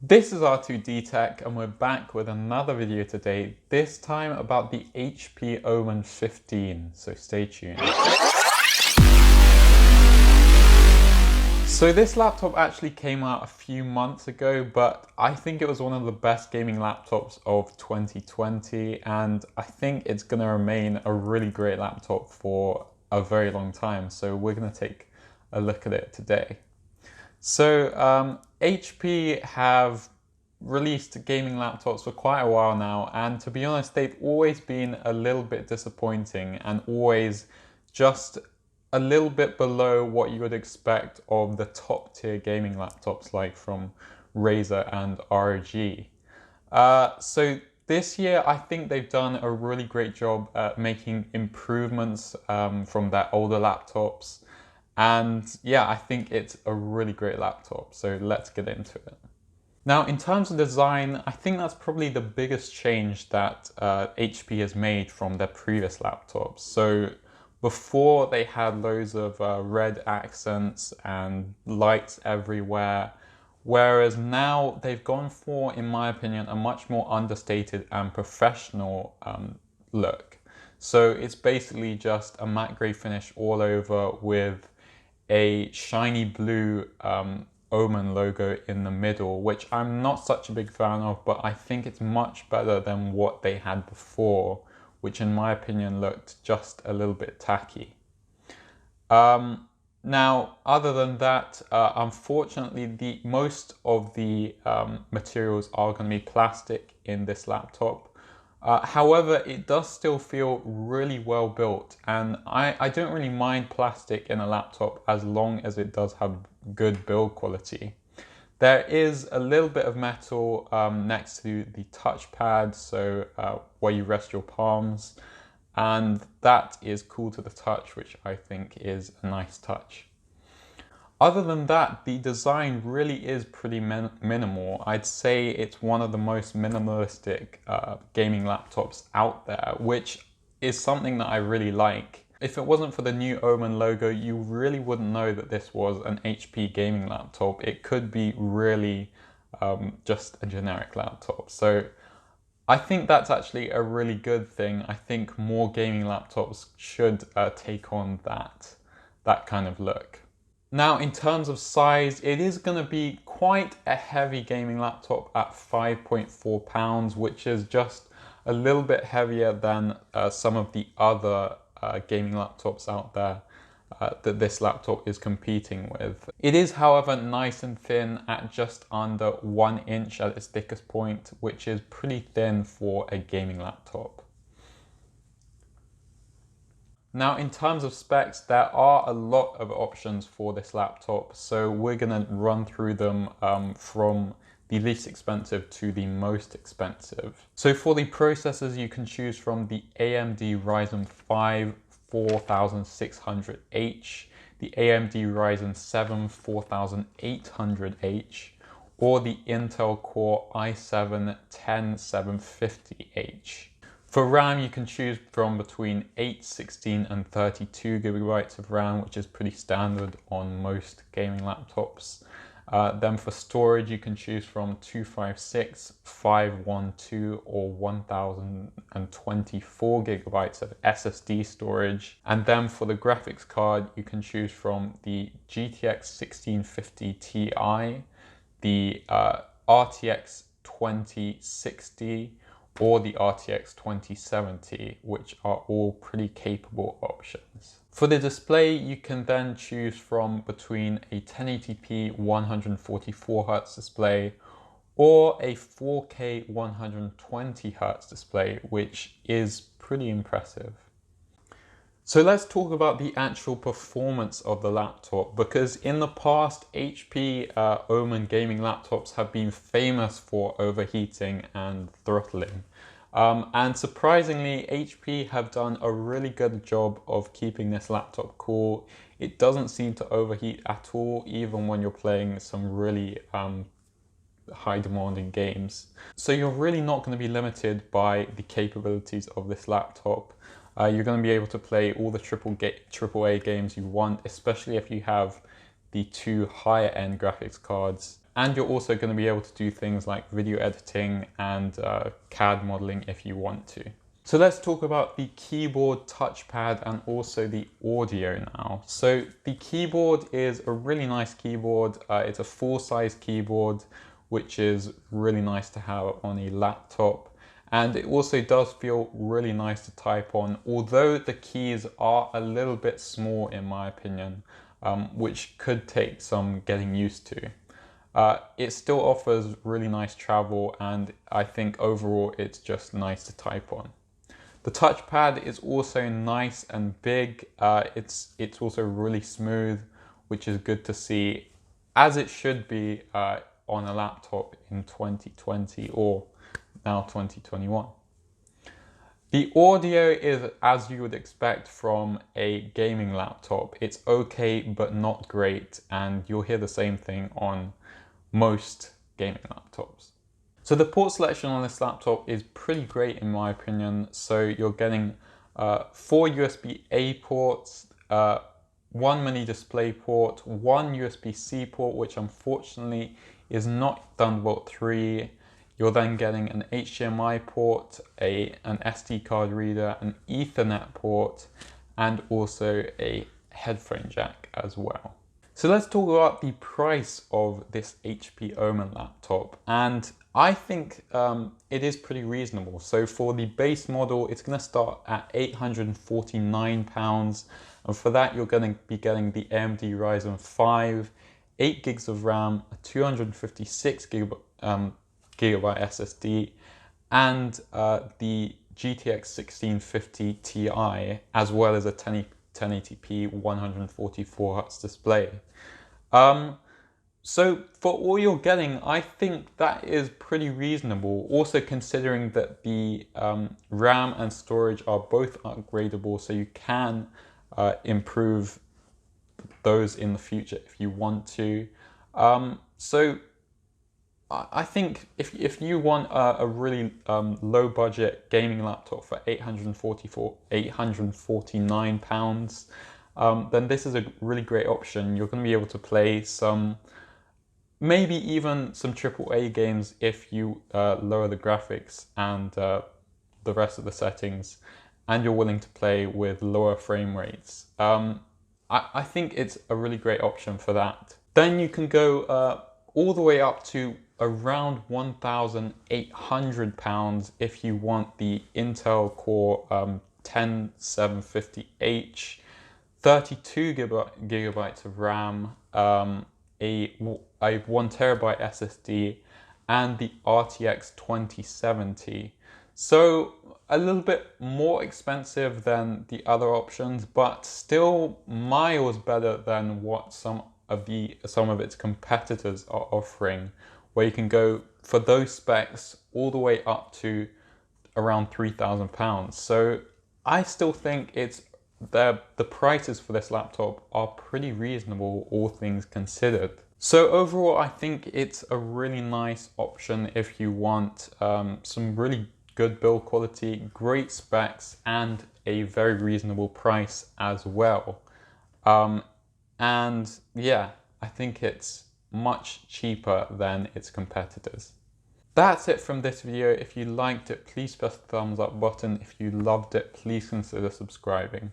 This is R2D Tech and we're back with another video today, this time about the HP Omen 15, so stay tuned. So this laptop actually came out a few months ago, but I think it was one of the best gaming laptops of 2020, and I think it's going to remain a really great laptop for a very long time, so we're going to take a look at it today. So HP have released gaming laptops for quite a while now, and to be honest, they've always been a little bit disappointing and always just a little bit below what you would expect of the top tier gaming laptops like from Razer and ROG. So this year, I think they've done a really great job at making improvements from their older laptops. And yeah, I think it's a really great laptop, so let's get into it. Now, in terms of design, I think that's probably the biggest change that HP has made from their previous laptops. So before they had loads of red accents and lights everywhere, whereas now they've gone for, in my opinion, a much more understated and professional look. So it's basically just a matte grey finish all over with a shiny blue Omen logo in the middle, which I'm not such a big fan of, but I think it's much better than what they had before, which in my opinion looked just a little bit tacky. Now, other than that, unfortunately, most of the materials are going to be plastic in this laptop. However, it does still feel really well built, and I don't really mind plastic in a laptop as long as it does have good build quality. There is a little bit of metal next to the touchpad, so where you rest your palms, and that is cool to the touch, which I think is a nice touch. Other than that, the design really is pretty minimal. I'd say it's one of the most minimalistic gaming laptops out there, which is something that I really like. If it wasn't for the new Omen logo, you really wouldn't know that this was an HP gaming laptop. It could be really just a generic laptop. So I think that's actually a really good thing. I think more gaming laptops should take on that kind of look. Now, in terms of size, it is going to be quite a heavy gaming laptop at 5.4 pounds, which is just a little bit heavier than some of the other gaming laptops out there that this laptop is competing with. It is, however, nice and thin at just under 1 inch at its thickest point, which is pretty thin for a gaming laptop. Now, in terms of specs, there are a lot of options for this laptop, so we're going to run through them from the least expensive to the most expensive. So for the processors, you can choose from the AMD Ryzen 5 4600H, the AMD Ryzen 7 4800H, or the Intel Core i7 10750H. For RAM, you can choose from between 8, 16 and 32 gigabytes of RAM, which is pretty standard on most gaming laptops. Then for storage, you can choose from 256, 512 or 1024 gigabytes of SSD storage. And then for the graphics card, you can choose from the GTX 1650 Ti, the RTX 2060, or the RTX 2070, which are all pretty capable options. For the display, you can then choose from between a 1080p 144Hz display or a 4K 120Hz display, which is pretty impressive. So let's talk about the actual performance of the laptop, because in the past, HP Omen gaming laptops have been famous for overheating and throttling. And surprisingly, HP have done a really good job of keeping this laptop cool. It doesn't seem to overheat at all, even when you're playing some really high demanding games. So you're really not going to be limited by the capabilities of this laptop. You're going to be able to play all the AAA games you want, especially if you have the two higher end graphics cards. and you're also going to be able to do things like video editing and CAD modeling if you want to. So let's talk about the keyboard, touchpad, and also the audio now. So the keyboard is a really nice keyboard. It's a full-size keyboard, which is really nice to have on a laptop. And it also does feel really nice to type on, although the keys are a little bit small in my opinion, which could take some getting used to. It still offers really nice travel, and I think overall it's just nice to type on. The touchpad is also nice and big. It's also really smooth, which is good to see, as it should be on a laptop in 2020 or now 2021. The audio is as you would expect from a gaming laptop. It's okay, but not great, and you'll hear the same thing on most gaming laptops. So the port selection on this laptop is pretty great in my opinion. So you're getting 4 USB-A ports, 1 mini display port, 1 USB-C port, which unfortunately is not Thunderbolt 3. You're then getting an HDMI port, an SD card reader, an Ethernet port, and also a headphone jack as well. So let's talk about the price of this HP Omen laptop, and I think it is pretty reasonable. So for the base model, it's going to start at £849, and for that you're going to be getting the AMD Ryzen 5, 8 gigs of RAM, a 256 gigabyte SSD, and the GTX 1650 Ti, as well as a 1080p 144Hz display. So for all you're getting, I think that is pretty reasonable. Also considering that the RAM and storage are both upgradable, so you can improve those in the future if you want to. So I think if you want a really low budget gaming laptop for £849, then this is a really great option. You're going to be able to play maybe even some AAA games if you lower the graphics and the rest of the settings, and you're willing to play with lower frame rates. I think it's a really great option for that. Then you can go all the way up to around £1,800 if you want the Intel Core 10750H, 32 gigabytes of RAM, a 1TB SSD, and the RTX 2070. So a little bit more expensive than the other options, but still miles better than what some of its competitors are offering, where you can go for those specs all the way up to around £3,000. So I still think the prices for this laptop are pretty reasonable, all things considered. So overall, I think it's a really nice option if you want some really good build quality, great specs, and a very reasonable price as well. And yeah, I think it's much cheaper than its competitors. That's it from this video. If you liked it, please press the thumbs up button. If you loved it, please consider subscribing.